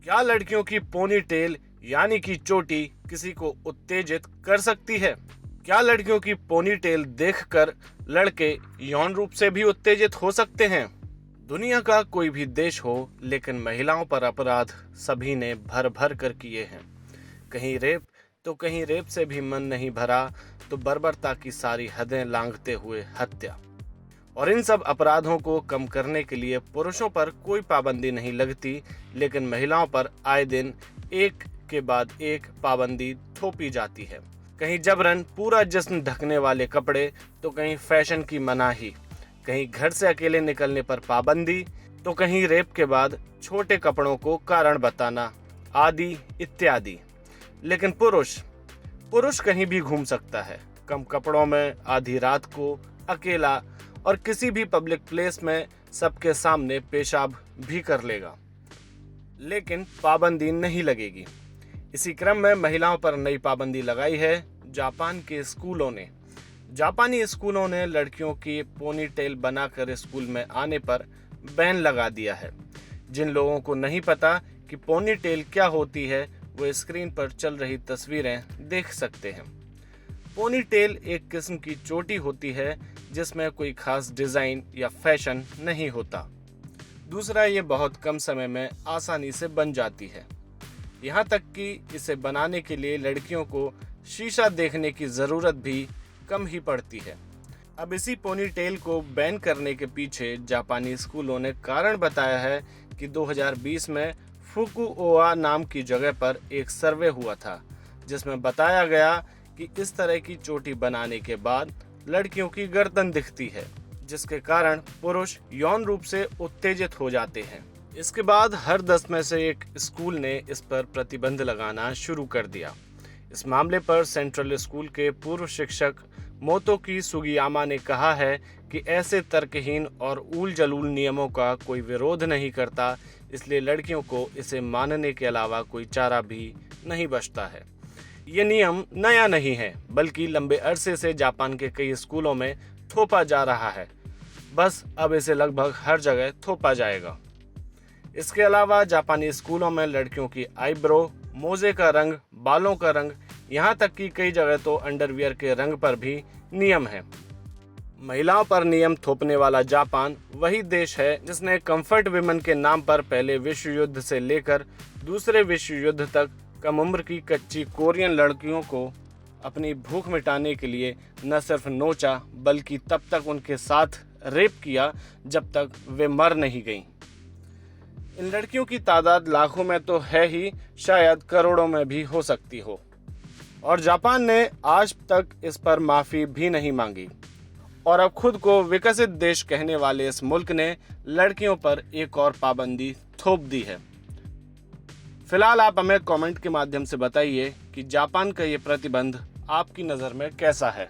क्या लड़कियों की पोनी टेल यानी कि चोटी किसी को उत्तेजित कर सकती है? क्या लड़कियों की पोनी टेल देखकर लड़के यौन रूप से भी उत्तेजित हो सकते हैं? दुनिया का कोई भी देश हो, लेकिन महिलाओं पर अपराध सभी ने भर भर कर किए हैं। कहीं रेप तो कहीं रेप से भी मन नहीं भरा तो बर्बरता की सारी हदें लांघते हुए हत्या। और इन सब अपराधों को कम करने के लिए पुरुषों पर कोई पाबंदी नहीं लगती, लेकिन महिलाओं पर आए दिन एक के बाद एक पाबंदी थोपी जाती है। कहीं जबरन पूरा जिस्म ढकने वाले कपड़े तो कहीं फैशन की मनाही, कहीं घर से अकेले निकलने पर पाबंदी तो कहीं रेप के बाद छोटे कपड़ों को कारण बताना आदि इत्यादि। लेकिन पुरुष कहीं भी घूम सकता है, कम कपड़ों में, आधी रात को, अकेला और किसी भी पब्लिक प्लेस में सबके सामने पेशाब भी कर लेगा, लेकिन पाबंदी नहीं लगेगी। इसी क्रम में महिलाओं पर नई पाबंदी लगाई है जापान के स्कूलों ने। जापानी स्कूलों ने लड़कियों की पोनी टेल बनाकर स्कूल में आने पर बैन लगा दिया है। जिन लोगों को नहीं पता कि पोनी टेल क्या होती है, वो स्क्रीन पर चल रही तस्वीरें देख सकते हैं। पोनी टेल एक किस्म की चोटी होती है जिसमें कोई खास डिजाइन या फैशन नहीं होता। दूसरा, ये बहुत कम समय में आसानी से बन जाती है। यहाँ तक कि इसे बनाने के लिए लड़कियों को शीशा देखने की जरूरत भी कम ही पड़ती है। अब इसी पोनी टेल को बैन करने के पीछे जापानी स्कूलों ने कारण बताया है कि 2020 में फुकुओका नाम की जगह पर एक सर्वे हुआ था, जिसमें बताया गया कि इस तरह की चोटी बनाने के बाद लड़कियों की गर्दन दिखती है, जिसके कारण पुरुष यौन रूप से उत्तेजित हो जाते हैं। इसके बाद हर 10 में से एक स्कूल ने इस पर प्रतिबंध लगाना शुरू कर दिया। इस मामले पर सेंट्रल स्कूल के पूर्व शिक्षक मोतोकी सुगियामा ने कहा है कि ऐसे तर्कहीन और ऊल जलूल नियमों का कोई विरोध नहीं करता, इसलिए लड़कियों को इसे मानने के अलावा कोई चारा भी नहीं बचता है। ये नियम नया नहीं है, बल्कि लंबे अरसे से जापान के कई स्कूलों में थोपा जा रहा है। बस अब इसे लगभग हर जगह थोपा जाएगा। इसके अलावा जापानी स्कूलों में लड़कियों की आईब्रो, मोजे का रंग, बालों का रंग, यहाँ तक कि कई जगह तो अंडरवियर के रंग पर भी नियम है। महिलाओं पर नियम थोपने वाला जापान वही देश है जिसने कंफर्ट विमेन के नाम पर पहले विश्व युद्ध से लेकर दूसरे विश्व युद्ध तक कम उम्र की कच्ची कोरियन लड़कियों को अपनी भूख मिटाने के लिए न सिर्फ नोचा, बल्कि तब तक उनके साथ रेप किया जब तक वे मर नहीं गईं। इन लड़कियों की तादाद लाखों में तो है ही, शायद करोड़ों में भी हो सकती हो। और जापान ने आज तक इस पर माफी भी नहीं मांगी। और अब खुद को विकसित देश कहने वाले इस मुल्क ने लड़कियों पर एक और पाबंदी थोप दी है। फिलहाल आप हमें कमेंट के माध्यम से बताइए कि जापान का ये प्रतिबंध आपकी नज़र में कैसा है।